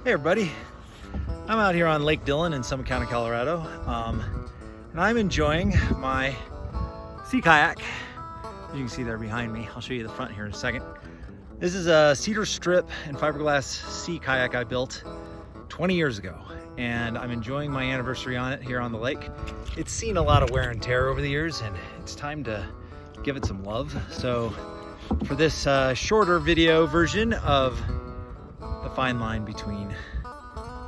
Hey everybody, I'm out here on Lake Dillon in Summit County, Colorado, and I'm enjoying my sea kayak. As you can see there behind me, I'll show you the front here in a second. This is a Cedar Strip and fiberglass sea kayak I built 20 years ago, and I'm enjoying my anniversary on it here on the lake. It's seen a lot of wear and tear over the years, and it's time to give it some love. So for this shorter video version of the fine line between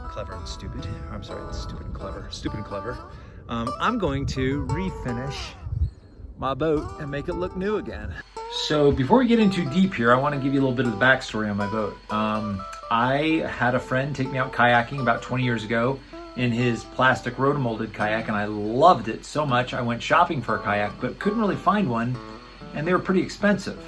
clever and stupid, I'm sorry, stupid and clever, I'm going to refinish my boat and make it look new again. So before we get in too deep here, I want to give you a little bit of the backstory on my boat. I had a friend take me out kayaking about 20 years ago in his plastic rotomolded kayak, and I loved it so much I went shopping for a kayak but couldn't really find one, and they were pretty expensive.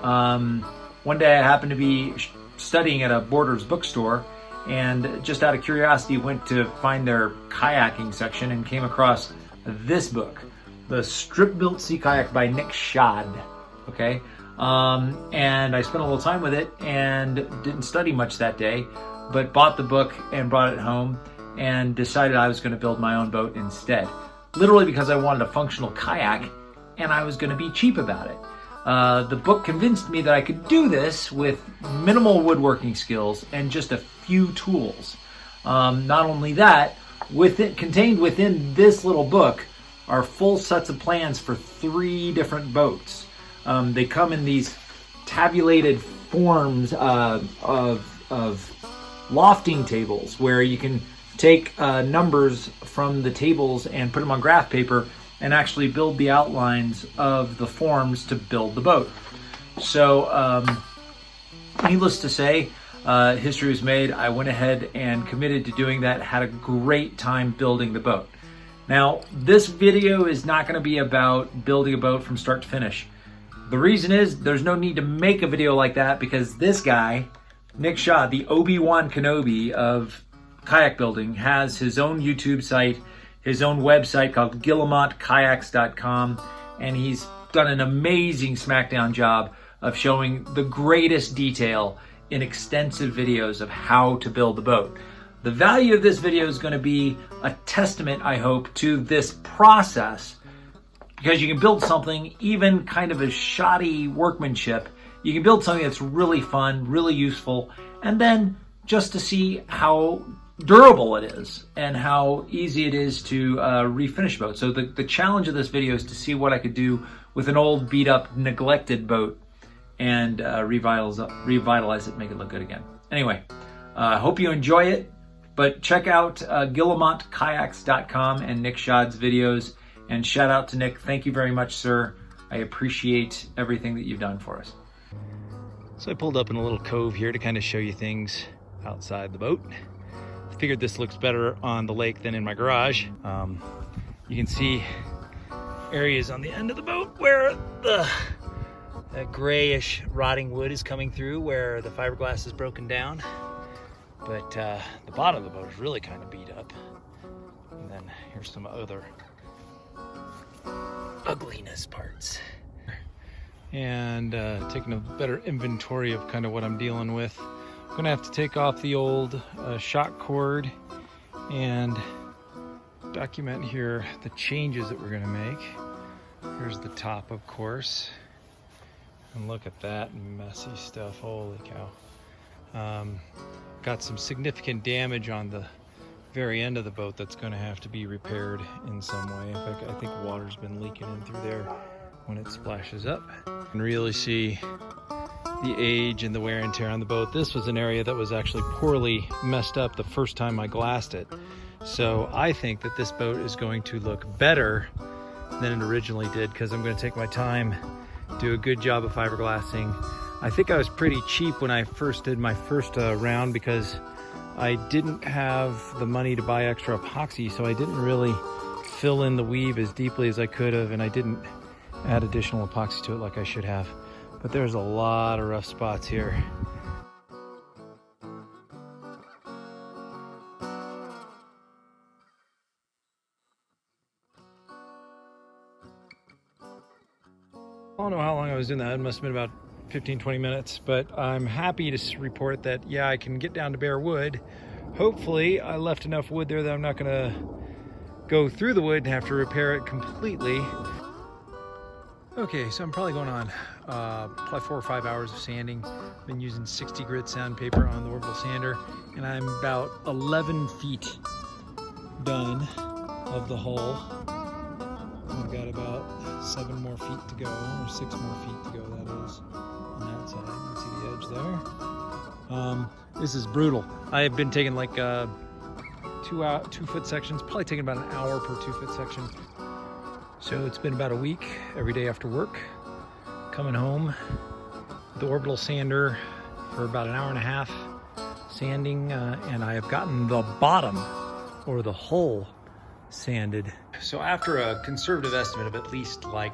One day I happened to be studying at a Borders bookstore, and just out of curiosity went to find their kayaking section and came across this book, The Strip Built Sea Kayak by Nick Schad. Okay, and I spent a little time with it and didn't study much that day, but bought the book and brought it home and decided I was going to build my own boat instead. Literally because I wanted a functional kayak and I was going to be cheap about it. The book convinced me that I could do this with minimal woodworking skills and just a few tools. Not only that, contained within this little book are full sets of plans for 3 different boats. They come in these tabulated forms of lofting tables where you can take numbers from the tables and put them on graph paper and actually build the outlines of the forms to build the boat. So needless to say, history was made. I went ahead and committed to doing that, had a great time building the boat. Now, this video is not going to be about building a boat from start to finish. The reason is there's no need to make a video like that because this guy, Nick Schad, the Obi-Wan Kenobi of kayak building, has his own YouTube site, his own website called GuillemontKayaks.com, and he's done an amazing smackdown job of showing the greatest detail in extensive videos of how to build the boat. The value of this video is going to be a testament, I hope, to this process, because you can build something, even kind of a shoddy workmanship, you can build something that's really fun, really useful, and then just to see how durable it is and how easy it is to refinish a boat. So the challenge of this video is to see what I could do with an old, beat up, neglected boat and revitalize it, make it look good again. Anyway, I hope you enjoy it, but check out GuillemontKayaks.com and Nick Schad's videos, and shout out to Nick. Thank you very much, sir. I appreciate everything that you've done for us. So I pulled up in a little cove here to kind of show you things outside the boat. I figured this looks better on the lake than in my garage. You can see areas on the end of the boat where that grayish rotting wood is coming through, where the fiberglass is broken down. But the bottom of the boat is really kind of beat up. And then here's some other ugliness parts. And taking a better inventory of kind of what I'm dealing with. I'm gonna have to take off the old shock cord and document here the changes that we're gonna make. Here's the top, of course. And look at that messy stuff, holy cow. Got some significant damage on the very end of the boat that's gonna have to be repaired in some way. In fact, I think water's been leaking in through there when it splashes up. You can really see the age and the wear and tear on the boat. This was an area that was actually poorly messed up the first time I glassed it. So I think that this boat is going to look better than it originally did, because I'm going to take my time, do a good job of fiberglassing. I think I was pretty cheap when I first did my first round, because I didn't have the money to buy extra epoxy, so I didn't really fill in the weave as deeply as I could have, and I didn't add additional epoxy to it like I should have. But there's a lot of rough spots here. I don't know how long I was doing that. It must have been about 15-20 minutes, but I'm happy to report that, yeah, I can get down to bare wood Hopefully I left enough wood there that I'm not gonna go through the wood and have to repair it completely. Okay, so I'm probably going on probably 4 or 5 hours of sanding. Been using 60 grit sandpaper on the orbital sander, and I'm about 11 feet done of the hull. I've got about 7 more feet to go, or 6 more feet to go, that is, on that side. You can see the edge there. This is brutal. I have been taking like 2 foot sections, probably taking about an hour per 2 foot section. So it's been about a week, every day after work, coming home with the orbital sander for about an hour and a half, sanding, and I have gotten the bottom, or the hull, sanded. So after a conservative estimate of at least like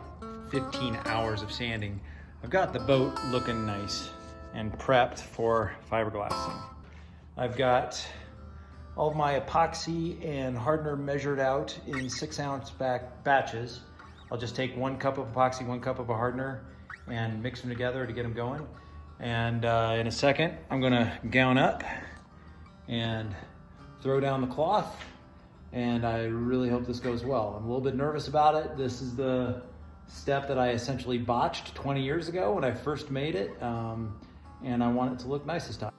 15 hours of sanding, I've got the boat looking nice and prepped for fiberglassing. I've got all of my epoxy and hardener measured out in 6-ounce batches. I'll just take 1 cup of epoxy, 1 cup of a hardener, and mix them together to get them going. And in a second, I'm gonna gown up and throw down the cloth, and I really hope this goes well. I'm a little bit nervous about it. This is the step that I essentially botched 20 years ago when I first made it, and I want it to look nice this time.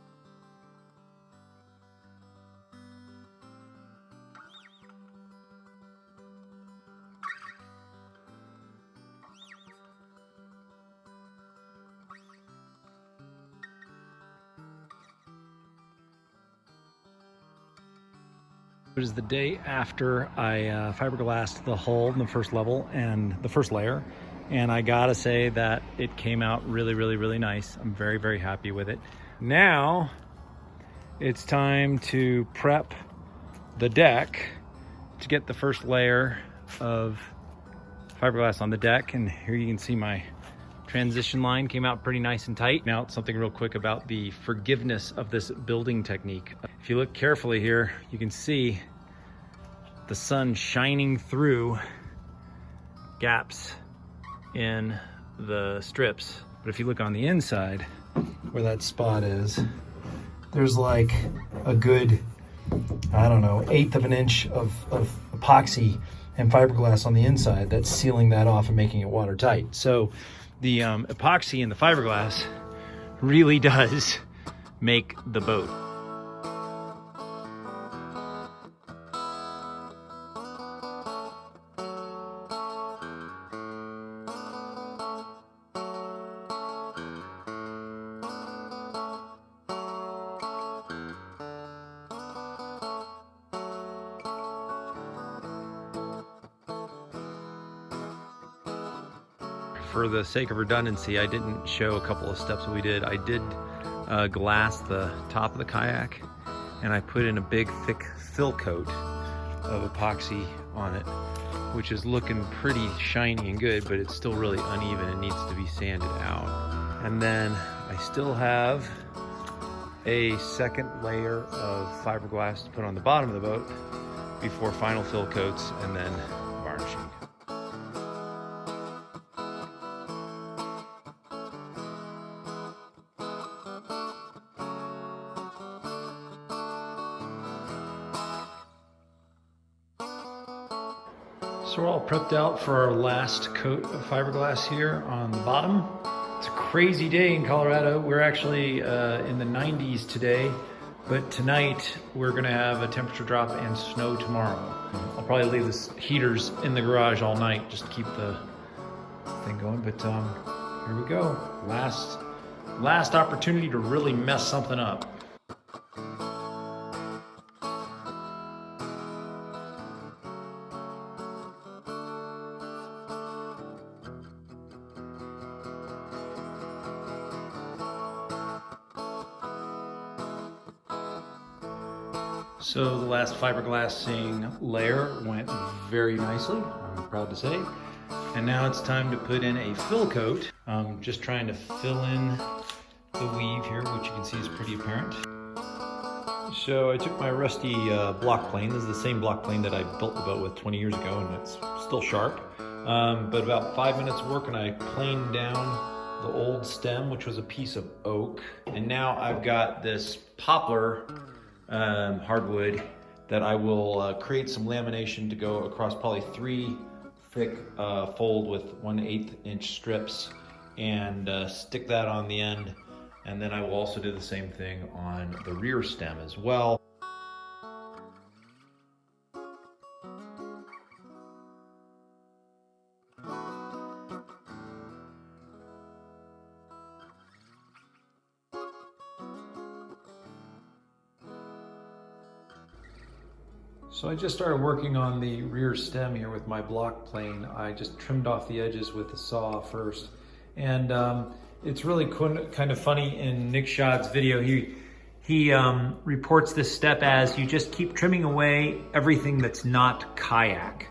It is the day after I fiberglassed the hull in the first level and the first layer, and I gotta say that it came out really, really, really nice. I'm very, very happy with it. Now it's time to prep the deck to get the first layer of fiberglass on the deck, and here you can see my transition line came out pretty nice and tight. Now, something real quick about the forgiveness of this building technique. If you look carefully here, you can see the sun shining through gaps in the strips. But if you look on the inside, where that spot is, there's like a good, I don't know, 1/8 of an inch of epoxy and fiberglass on the inside that's sealing that off and making it watertight. So the epoxy and the fiberglass really does make the boat. For the sake of redundancy, I didn't show a couple of steps that we did. I did glass the top of the kayak, and I put in a big thick fill coat of epoxy on it, which is looking pretty shiny and good, but it's still really uneven and needs to be sanded out. And then I still have a second layer of fiberglass to put on the bottom of the boat before final fill coats and then varnishing. So we're all prepped out for our last coat of fiberglass here on the bottom. It's a crazy day in Colorado. We're actually in the 90s today, but tonight we're gonna have a temperature drop and snow tomorrow. I'll probably leave the heaters in the garage all night just to keep the thing going, but here we go. Last opportunity to really mess something up. So the last fiberglassing layer went very nicely, I'm proud to say. And now it's time to put in a fill coat. Just trying to fill in the weave here, which you can see is pretty apparent. So I took my rusty block plane. This is the same block plane that I built the boat with 20 years ago, and it's still sharp. But about 5 minutes of work and I planed down the old stem, which was a piece of oak. And now I've got this poplar hardwood that I will create some lamination to go across probably 3 thick fold with 1/8 inch strips and stick that on the end. And then I will also do the same thing on the rear stem as well. So I just started working on the rear stem here with my block plane. I just trimmed off the edges with the saw first. And it's really kind of funny in Nick Schaad's video. He reports this step as you just keep trimming away everything that's not kayak.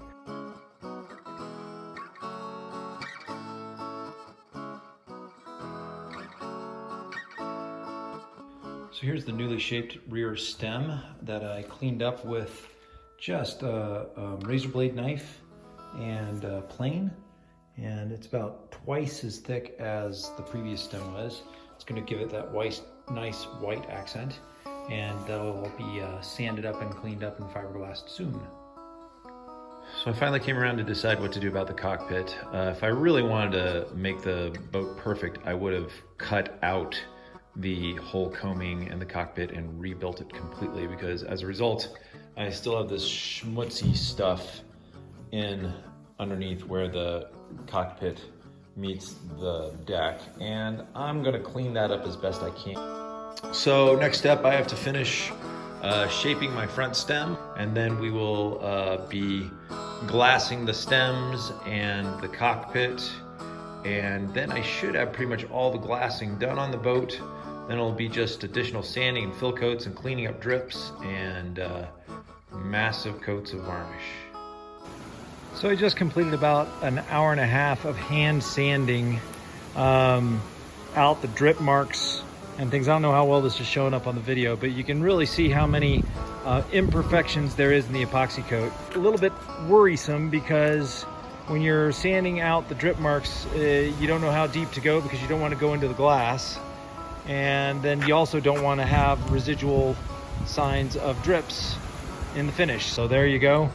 So here's the newly shaped rear stem that I cleaned up with just a razor blade knife and a plane, and it's about twice as thick as the previous stem was. It's going to give it that nice white accent, and that'll be sanded up and cleaned up and fiberglassed soon. So I finally came around to decide what to do about the cockpit. If I really wanted to make the boat perfect, I would have cut out the whole coaming in the cockpit and rebuilt it completely, because as a result, I still have this schmutzy stuff in underneath where the cockpit meets the deck, and I'm gonna clean that up as best I can. So next step, I have to finish shaping my front stem, and then we will be glassing the stems and the cockpit, and then I should have pretty much all the glassing done on the boat. Then it'll be just additional sanding and fill coats and cleaning up drips and massive coats of varnish. So I just completed about an hour and a half of hand sanding out the drip marks and things. I don't know how well this is showing up on the video, but you can really see how many imperfections there is in the epoxy coat. A little bit worrisome because when you're sanding out the drip marks, you don't know how deep to go because you don't want to go into the glass. And then you also don't want to have residual signs of drips in the finish. So there you go.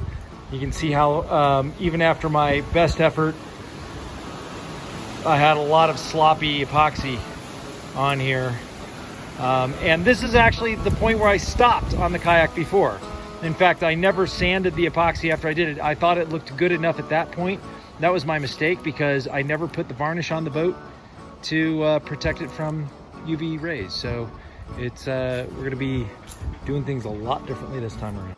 You can see how even after my best effort, I had a lot of sloppy epoxy on here. And this is actually the point where I stopped on the Kayak before. In fact, I never sanded the epoxy after I did it. I thought it looked good enough at that point. That was my mistake because I never put the varnish on the boat to protect it from UV rays. So it's we're gonna be doing things a lot differently this time around.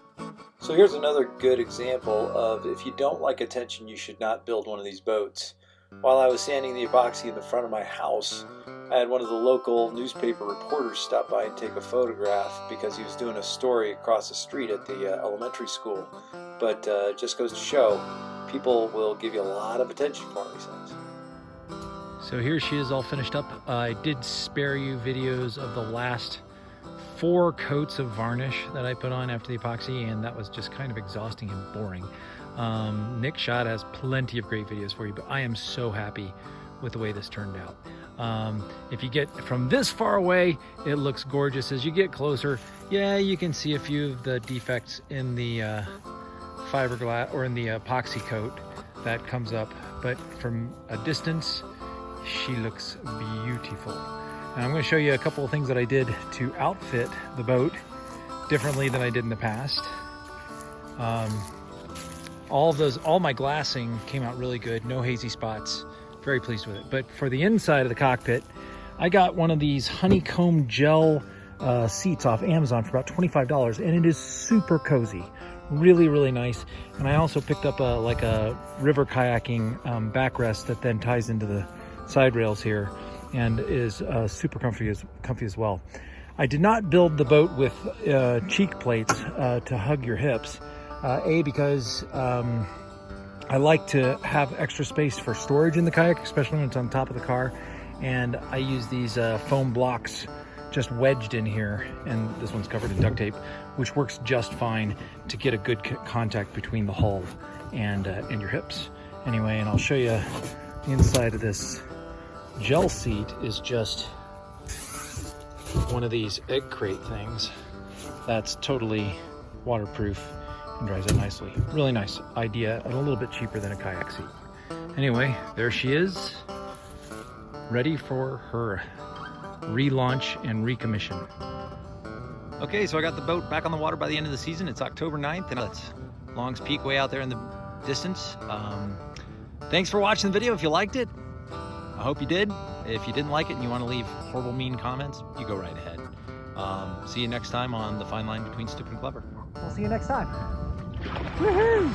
So here's another good example of if you don't like attention, you should not build one of these boats. While I was sanding the epoxy in the front of my house, I had one of the local newspaper reporters stop by and take a photograph because he was doing a story across the street at the elementary school. But it just goes to show, people will give you a lot of attention for these things. So here she is all finished up. I did spare you videos of the last 4 coats of varnish that I put on after the epoxy, and that was just kind of exhausting and boring. Nick Schaad has plenty of great videos for you, but I am so happy with the way this turned out. If you get from this far away, it looks gorgeous. As you get closer, yeah, you can see a few of the defects in the fiberglass or in the epoxy coat that comes up, but from a distance, she looks beautiful. And I'm going to show you a couple of things that I did to outfit the boat differently than I did in the past. All my glassing came out really good, no hazy spots. Very pleased with it. But for the inside of the cockpit, I got one of these honeycomb gel seats off Amazon for about $25, and it is super cozy. Really, really nice. And I also picked up like a river kayaking backrest that then ties into the side rails here and is super comfy as well. I did not build the boat with cheek plates to hug your hips. Because I like to have extra space for storage in the kayak, especially when it's on top of the car. And I use these foam blocks just wedged in here, and this one's covered in duct tape, which works just fine to get a good contact between the hull and your hips. Anyway, and I'll show you the inside of this gel seat is just one of these egg crate things. that's totally waterproof and dries out nicely. Really nice idea and a little bit cheaper than a kayak seat. Anyway, there she is, ready for her relaunch and recommission. Okay, so I got the boat back on the water by the end of the season. It's October 9th and it's Long's Peak way out there in the distance. Thanks for watching the video. If you liked it, I hope you did. If you didn't like it and you want to leave horrible, mean comments, you go right ahead. See you next time on The Fine Line Between Stupid and Clever. We'll see you next time. Woohoo!